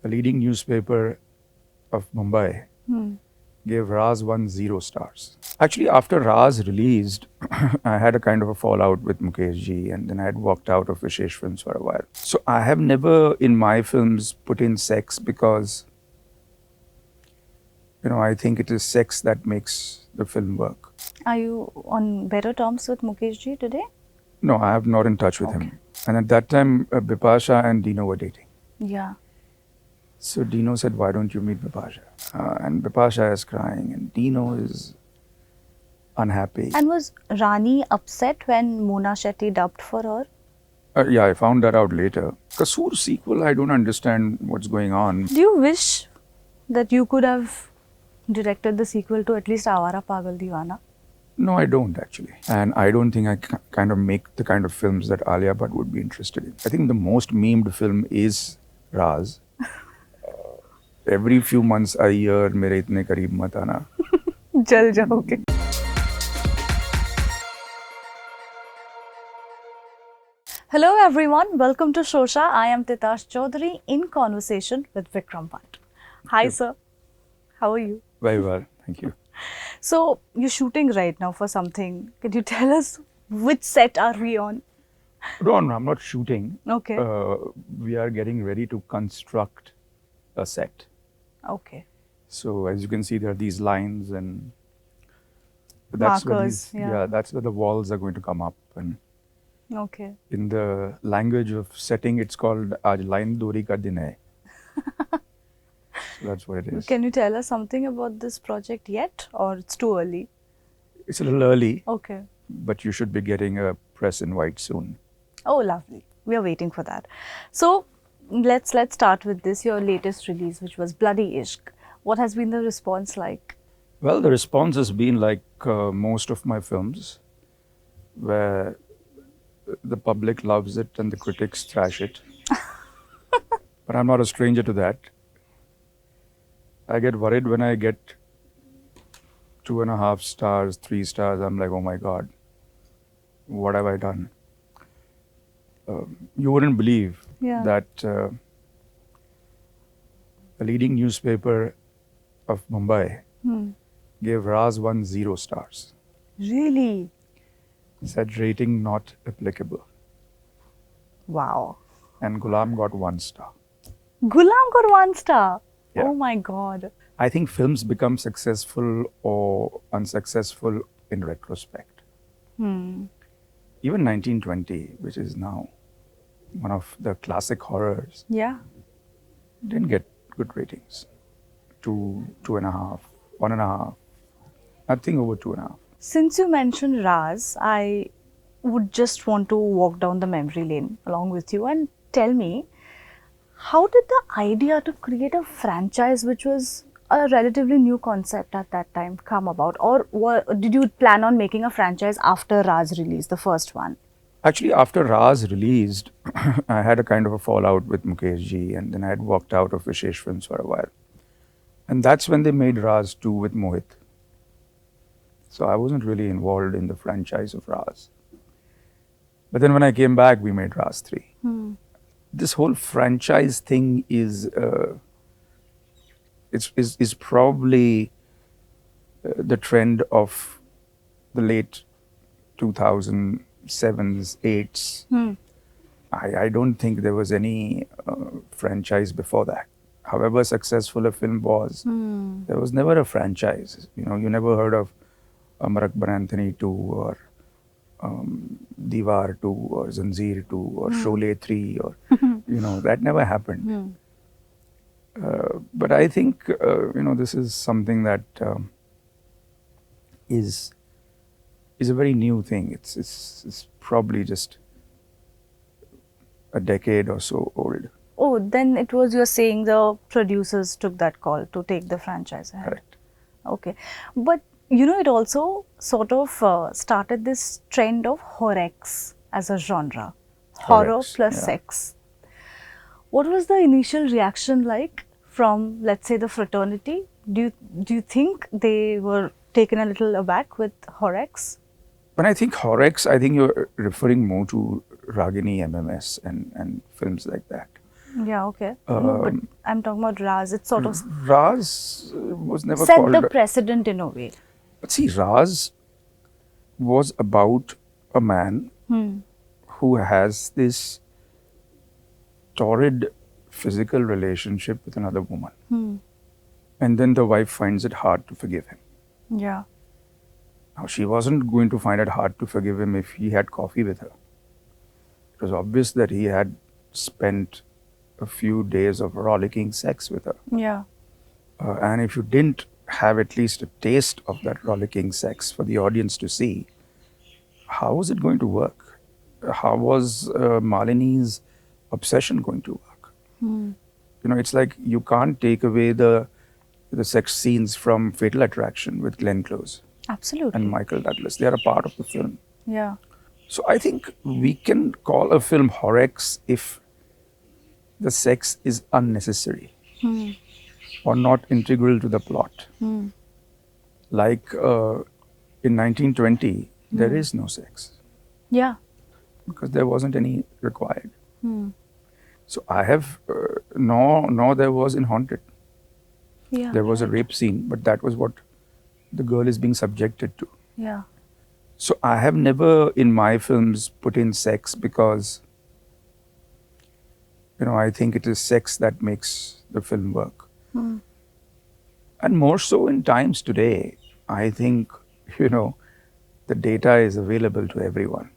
a leading newspaper of Mumbai gave Raaz 0 stars. Actually, after Raaz released, I had a kind of a fallout with Mukerji, and then I had walked out of Vishesh Films for a while. So I have never in my films put in sex because, I think it is sex that makes the film work. Are you on better terms with Mukesh ji today? No, I am not in touch with him. And at that time, Bipasha and Dino were dating. Yeah. So Dino said, why don't you meet Bipasha? And Bipasha is crying and Dino is unhappy. And was Rani upset when Mona Shetty dubbed for her? Yeah, I found that out later. Kasoor sequel, I don't understand what's going on. Do you wish that you could have directed the sequel to at least Awara Pagal Deewana? No, I don't actually. And I don't think I kind of make the kind of films that Alia Bhatt would be interested in. I think the most memed film is Raaz. Every few months I hear, "Mere itne kareeb mat aana." Jal jaoge. Hello everyone, welcome to Showsha. I am Titas Chowdhury in conversation with Vikram Bhatt. Hi sir, how are you? Very well, thank you. So, you're shooting right now for something. Can you tell us which set are we on? No, I'm not shooting. Okay. We are getting ready to construct a set. Okay. So as you can see, there are these lines and that's Markers, where that's where the walls are going to come up. And okay. in the language of setting, it's called "Aaj line dori ka din hai." So that's what it is. Can you tell us something about this project yet, or it's too early? It's a little early, Okay. but you should be getting a press invite soon. Oh, lovely. We are waiting for that. So, let's start with this, your latest release, which was Bloody Ishq. What has been the response like? Well, the response has been like most of my films, where the public loves it and the critics thrash it. But I'm not a stranger to that. I get worried when I get 2.5 stars, 3 stars. I'm like, oh my God, what have I done? You wouldn't believe that a leading newspaper of Mumbai gave Raaz 0 stars. Really? Said rating not applicable. Wow. And Ghulam got 1 star. Ghulam got 1 star. Yeah. Oh my God. I think films become successful or unsuccessful in retrospect. Even 1920, which is now one of the classic horrors, Yeah. didn't get good ratings. 2, 2.5, 1.5, nothing over 2.5. Since you mentioned Raaz, I would just want to walk down the memory lane along with you and tell me, how did the idea to create a franchise, which was a relatively new concept at that time, come about? Or did you plan on making a franchise after Raaz release, the first one? Actually, after Raaz released, I had a kind of a fallout with Mukesh, and then I had walked out of Vishesh Films for a while. And that's when they made Raaz 2 with Mohit. So I wasn't really involved in the franchise of Raaz. But then when I came back, we made Raaz 3. This whole franchise thing is probably the trend of the late 2007s, 8s. I don't think there was any franchise before that. However successful a film was, there was never a franchise. You never heard of Amar Akbar Anthony 2 or Diwar 2 or Zanjeer 2 or Sholay 3 or, that never happened. But I think, this is something that is a very new thing. It's probably just a decade or so old. Oh, then it was, you're saying the producers took that call to take the franchise ahead. Correct. Okay. But, it also sort of started this trend of horror as a genre. Horror plus sex. What was the initial reaction like from, let's say, the fraternity? Do you think they were taken a little aback with horror? When I think horror, I think you're referring more to Ragini, MMS and films like that. Yeah, okay. No, but I'm talking about Raaz. It's sort of Raaz was never set the called. precedent in a way. But see, Raaz was about a man who has this torrid physical relationship with another woman. And then the wife finds it hard to forgive him. Yeah. Now, she wasn't going to find it hard to forgive him if he had coffee with her. It was obvious that he had spent a few days of rollicking sex with her. Yeah. And if you didn't have at least a taste of that rollicking sex for the audience to see, how was it going to work? How was Malini's obsession going to work? You know, it's like you can't take away the sex scenes from Fatal Attraction with Glenn Close Absolutely. and Michael Douglas. They are a part of the film. Yeah. So I think we can call a film Horex if the sex is unnecessary or not integral to the plot. Like in 1920, there is no sex Yeah. because there wasn't any required. So I have, no, there was in Haunted. Yeah. There was a rape scene, but that was what the girl is being subjected to. Yeah. So I have never in my films put in sex because, you know, I think it is sex that makes the film work. And more so in times today, I think, you know, the data is available to everyone.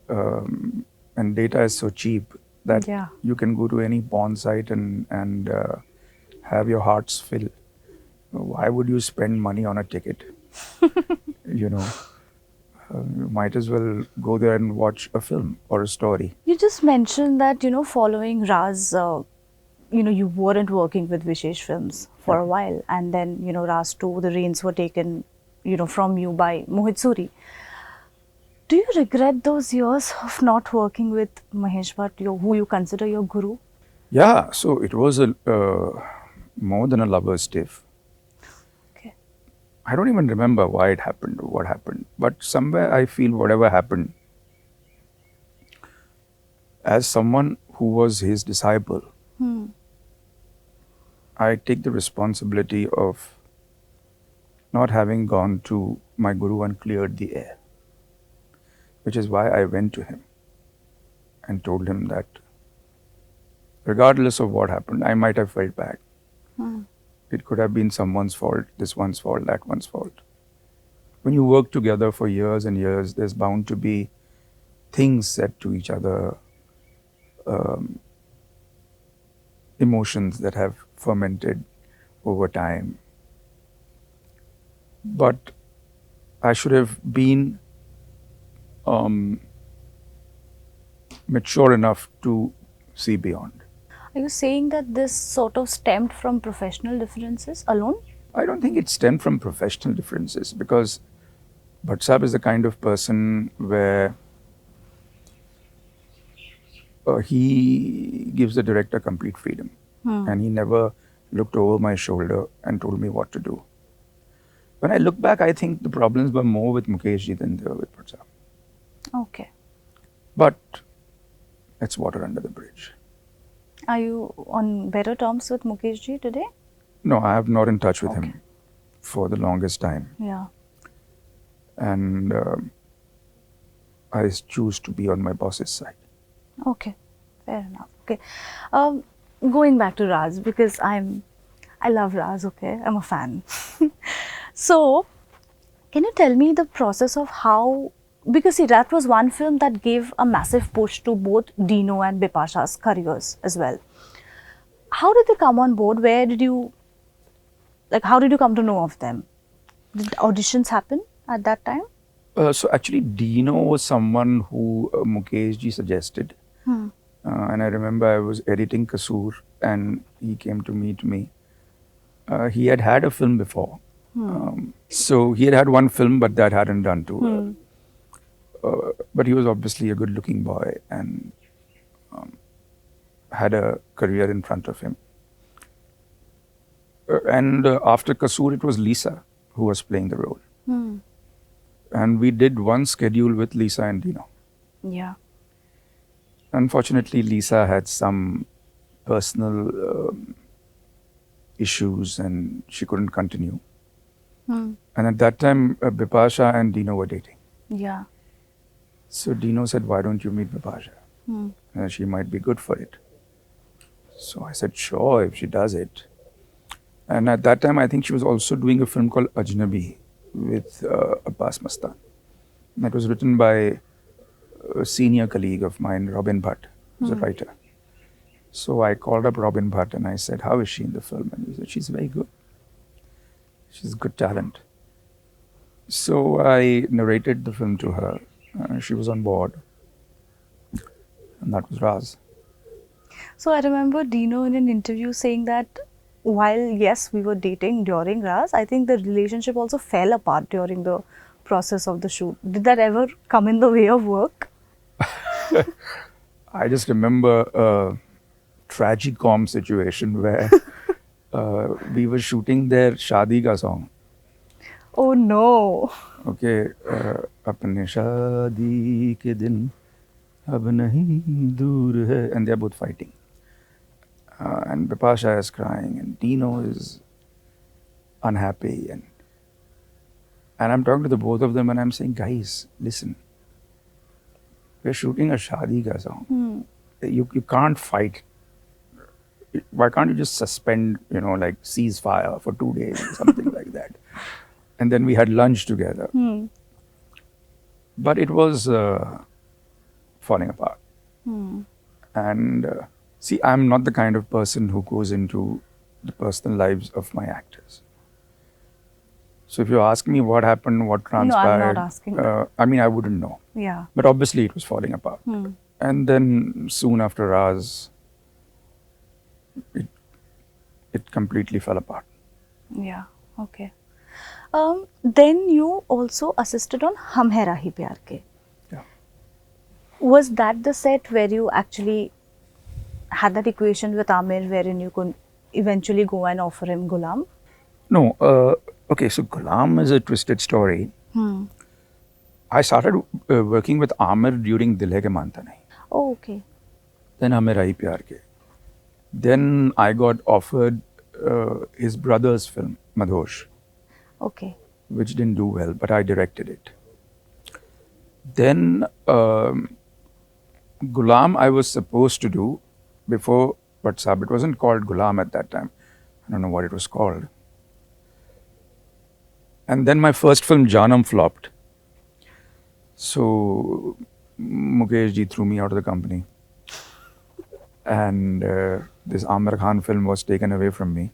And data is so cheap that Yeah. you can go to any porn site and have your hearts fill. Why would you spend money on a ticket? You know, you might as well go there and watch a film or a story. You just mentioned that, following Raaz, you weren't working with Vishesh Films for a while. And then, Raaz 2, the reins were taken, from you by Mohit Suri. Do you regret those years of not working with Mahesh Bhatt, who you consider your guru? Yeah, so it was a more than a lover's tiff. Okay. I don't even remember why it happened or what happened, but somewhere I feel whatever happened, as someone who was his disciple, I take the responsibility of not having gone to my guru and cleared the air, which is why I went to him and told him that regardless of what happened, I might have felt bad. It could have been someone's fault, this one's fault, that one's fault. When you work together for years and years, there's bound to be things said to each other, emotions that have fermented over time. But I should have been mature enough to see beyond. Are you saying that this sort of stemmed from professional differences alone? I don't think it stemmed from professional differences because Bhatt Sahab is the kind of person where he gives the director complete freedom. And he never looked over my shoulder and told me what to do. When I look back, I think the problems were more with Mukesh than they were with Bhatt Sahab. Okay. But it's water under the bridge. Are you on better terms with Mukesh ji today? No, I have not in touch with him for the longest time. Yeah. And I choose to be on my boss's side. Okay, fair enough. Okay, going back to Raaz, because I love Raaz. Okay, I'm a fan. So, can you tell me the process of how? Because see, that was one film that gave a massive push to both Dino and Bipasha's careers as well. How did they come on board? Where did you, how did you come to know of them? Did auditions happen at that time? So actually, Dino was someone who Mukesh ji suggested. And I remember I was editing Kasur and he came to meet me. He had had a film before. So he had one film, but that hadn't done too well. But he was obviously a good-looking boy and had a career in front of him. And after Kasur, it was Lisa who was playing the role. And we did one schedule with Lisa and Dino. Yeah. Unfortunately, Lisa had some personal issues and she couldn't continue. And at that time, Bipasha and Dino were dating. Yeah. So Dino said, why don't you meet Bipasha? She might be good for it. So I said, sure, if she does it. And at that time, I think she was also doing a film called Ajnabi with Abbas Mastan. That was written by a senior colleague of mine, Robin Bhatt, who's a writer. So I called up Robin Bhatt and I said, how is she in the film? And he said, she's very good. She's good talent. So I narrated the film to her. She was on board. And that was Raaz. So I remember Dino in an interview saying that while, yes, we were dating during Raaz, I think the relationship also fell apart during the process of the shoot. Did that ever come in the way of work? I just remember a tragicom situation where we were shooting their Shadi ka song. Oh no. Okay, apne shadi ke din ab nahi dur hai, and they're both fighting. And Bipasha is crying, and Dino is unhappy, and I'm talking to the both of them, and I'm saying, guys, listen, we're shooting a shadi ka song. You can't fight. Why can't you just suspend, like ceasefire for 2 days or something like that? And then we had lunch together. But it was falling apart. And see, I'm not the kind of person who goes into the personal lives of my actors. So if you ask me what happened, what transpired, no, I'm not asking. I mean, I wouldn't know. Yeah. But obviously it was falling apart. And then soon after Raaz, it completely fell apart. Yeah, okay. Then you also assisted on Hum Hai Rahi Pyar Ke. Yeah. Was that the set where you actually had that equation with Aamir wherein you could eventually go and offer him Ghulam? No, okay, so Ghulam is a twisted story. I started working with Aamir during Dil Hai Ke Manta Nahi. Oh, okay. Then Hum Hai Rahi Pyar Ke. Then I got offered his brother's film, Madhosh. Okay. Which didn't do well, but I directed it. Then Ghulam I was supposed to do before WhatsApp. It wasn't called Ghulam at that time. I don't know what it was called. And then my first film, Janam, flopped. So Mukesh ji threw me out of the company. And this Aamir Khan film was taken away from me.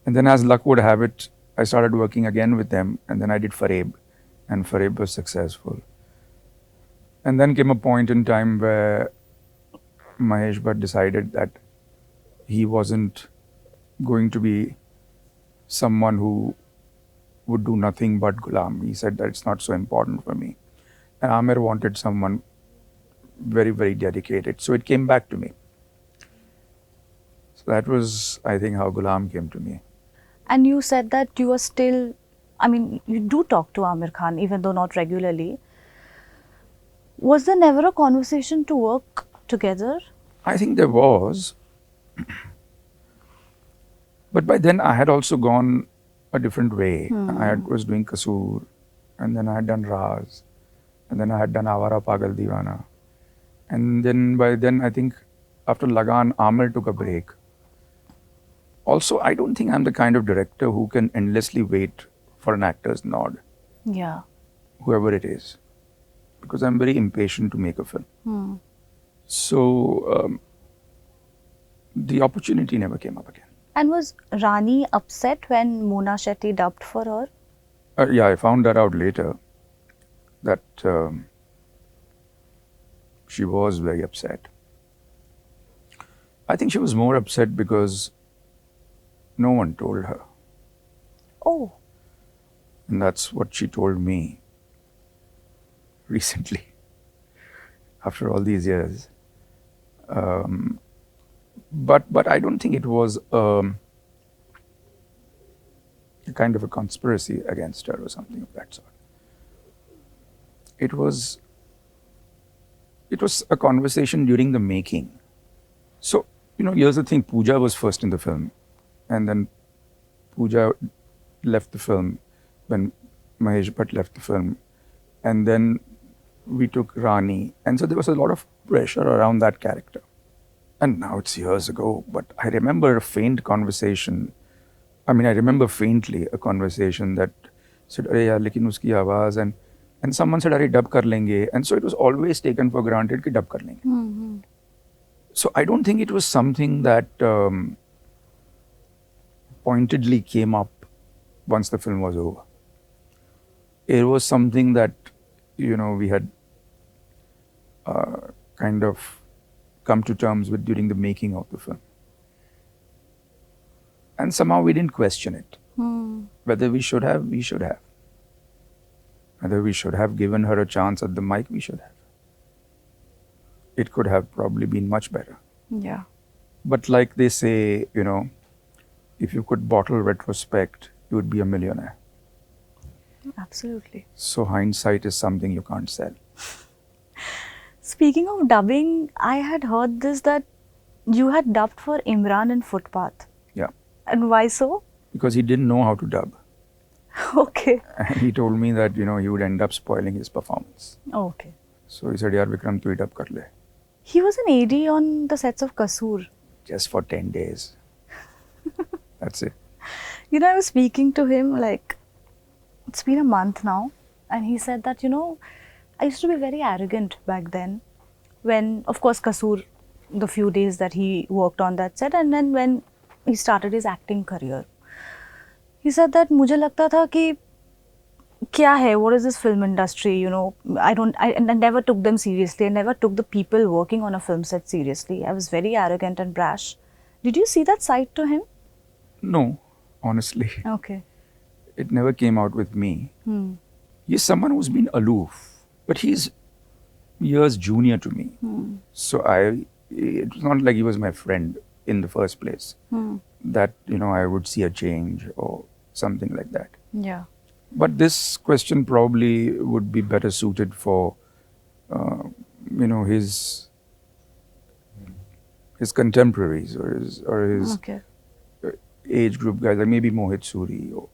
And then as luck would have it, I started working again with them, and then I did Fareb, and Fareb was successful. And then came a point in time where Mahesh Bhatt decided that he wasn't going to be someone who would do nothing but Ghulam. He said that it's not so important for me. And Aamir wanted someone very, very dedicated. So it came back to me. So that was, I think, how Ghulam came to me. And you said that you are still, I mean, you do talk to Aamir Khan, even though not regularly. Was there never a conversation to work together? I think there was. But by then I had also gone a different way. Was doing Kasoor, and then I had done Raaz, and then I had done Awara Pagal Deewana. And then by then, I think after Lagan, Aamir took a break. Also, I don't think I'm the kind of director who can endlessly wait for an actor's nod. Yeah. Whoever it is. Because I'm very impatient to make a film. So, the opportunity never came up again. And was Rani upset when Mona Shetty dubbed for her? Yeah, I found that out later. That she was very upset. I think she was more upset because no one told her. Oh. And that's what she told me recently, after all these years. But I don't think it was a kind of a conspiracy against her or something of that sort. It was a conversation during the making. So, here's the thing. Pooja was first in the film. And then Pooja left the film when Mahesh Bhatt left the film. And then we took Rani. And so there was a lot of pressure around that character. And now it's years ago, but I remember a faint conversation. I mean, I remember faintly a conversation that said, "Arey yaar, lekin uski awaaz," and someone said, "Arey dub kar lenge," and so it was always taken for granted कि dub kar lenge. So I don't think it was something that pointedly came up once the film was over. It was something that we had kind of come to terms with during the making of the film. And somehow we didn't question it. Whether we should have, we should have. Whether we should have given her a chance at the mic, we should have. It could have probably been much better. Yeah. But like they say, if you could bottle retrospect, you would be a millionaire. Absolutely. So hindsight is something you can't sell. Speaking of dubbing, I had heard this that you had dubbed for Imran in Footpath. Yeah. And why so? Because he didn't know how to dub. Okay. And he told me that, he would end up spoiling his performance. Okay. So he said, "Yaar Vikram, tu hi dub kar le." He was an AD on the sets of Kasur. Just for 10 days. That's it. I was speaking to him it's been a month now, and he said that, I used to be very arrogant back then when, of course, Kasur, the few days that he worked on that set, and then when he started his acting career. He said that मुझे लगता था कि क्या है, what is this film industry, I never took them seriously. I never took the people working on a film set seriously. I was very arrogant and brash. Did you see that side to him? No, honestly. Okay. It never came out with me. He's someone who's been aloof, but he's years junior to me. So it was not like he was my friend in the first place. That, I would see a change or something like that. Yeah. But this question probably would be better suited for, his contemporaries or his Okay. age group guys, like maybe Mohit Suri or,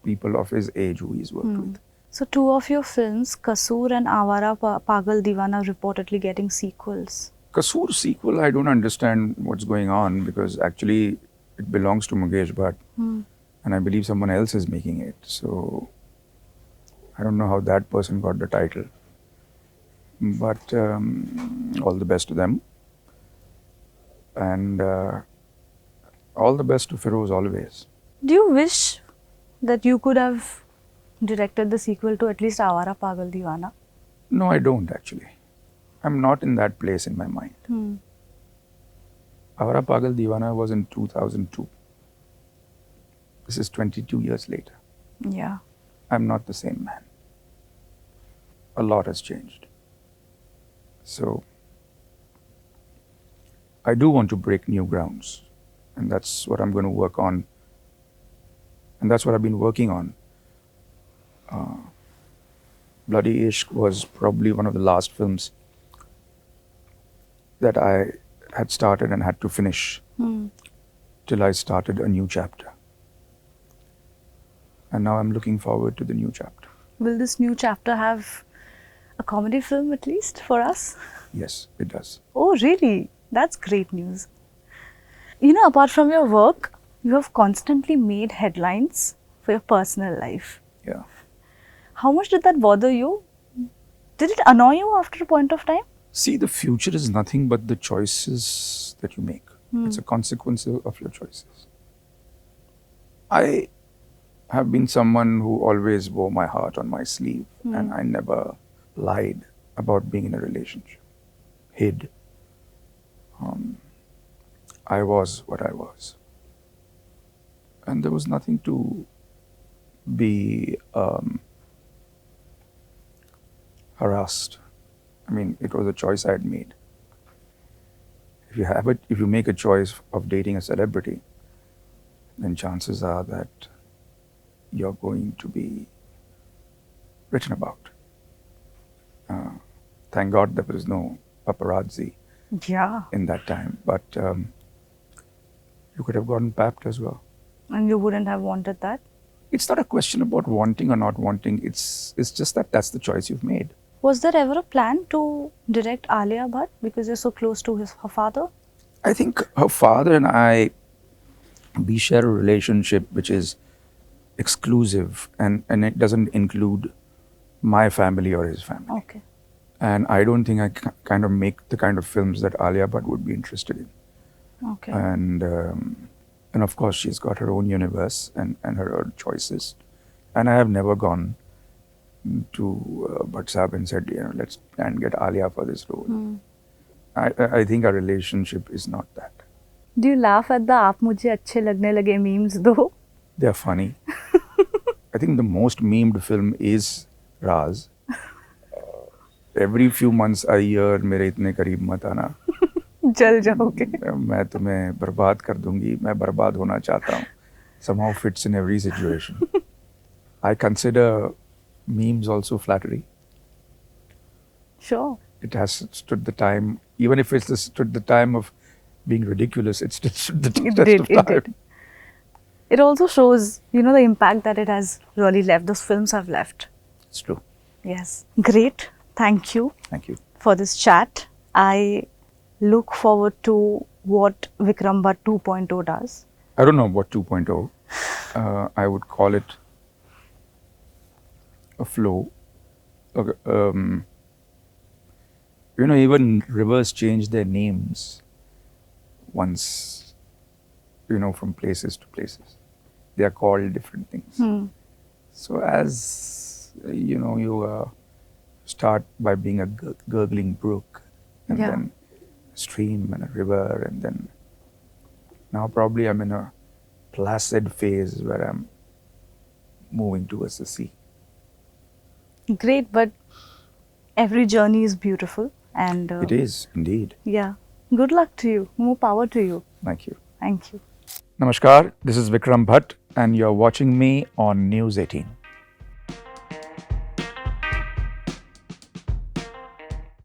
people of his age who he's worked with. So two of your films, Kasur and Awara Pagal Deewana, reportedly getting sequels. Kasur sequel, I don't understand what's going on because actually it belongs to Mukesh Bhatt. And I believe someone else is making it. So I don't know how that person got the title. But all the best to them. And all the best to Feroz always. Do you wish that you could have directed the sequel to at least Awara Pagal Deewana? No, I don't actually. I'm not in that place in my mind. Awara Pagal Deewana was in 2002. This is 22 years later. Yeah. I'm not the same man. A lot has changed. So, I do want to break new grounds. And that's what I'm going to work on. And that's what I've been working on. Bloody Ishq was probably one of the last films that I had started and had to finish till I started a new chapter. And now I'm looking forward to the new chapter. Will this new chapter have a comedy film at least for us? Yes, it does. Oh, really? That's great news. Apart from your work, you have constantly made headlines for your personal life. Yeah. How much did that bother you? Did it annoy you after a point of time? See, the future is nothing but the choices that you make. It's a consequence of your choices. I have been someone who always wore my heart on my sleeve and I never lied about being in a relationship. Hid. I was what I was. And there was nothing to be harassed. I mean, it was a choice I had made. If you make a choice of dating a celebrity, then chances are that you're going to be written about. Thank God there was no paparazzi Yeah. in that time. But you could have gotten papped as well. And you wouldn't have wanted that? It's not a question about wanting or not wanting. It's just that that's the choice you've made. Was there ever a plan to direct Alia Bhatt because you're so close to her father? I think her father and we share a relationship which is exclusive, and it doesn't include my family or his family. Okay. And I don't think I kind of make the kind of films that Alia Bhatt would be interested in. Okay. And of course, she's got her own universe and her own choices. And I have never gone to Bhatt Sahab and said, let's and get Alia for this role. I think our relationship is not that. Do you laugh at the "aap mujhe अच्छे लगने लगे" memes though? They're funny. I think the most memed film is Raaz. Every few months I hear, मेरे इतने करीब मत आना. जल जाओगे. मैं तुम्हें बर्बाद कर दूंगी. मैं बर्बाद होना चाहता हूँ. Somehow fits in every situation. I consider memes also flattery. Sure. It has stood the time, even if it's stood the time of being ridiculous, it still stood the test of time. It did. It also shows, the impact that it has really left. Those films have left. It's true. Yes. Great. Thank you. Thank you. For this chat. I look forward to what Vikram Bhatt 2.0 does. I don't know what 2.0. I would call it a flow. Even rivers change their names once, from places to places. They are called different things. So as, you start by being a gurgling brook, and then a stream and a river, and then now probably I'm in a placid phase where I'm moving towards the sea. Great, but every journey is beautiful. And it is, indeed. Yeah. Good luck to you. More power to you. Thank you. Thank you. Namaskar, this is Vikram Bhatt and you're watching me on News 18.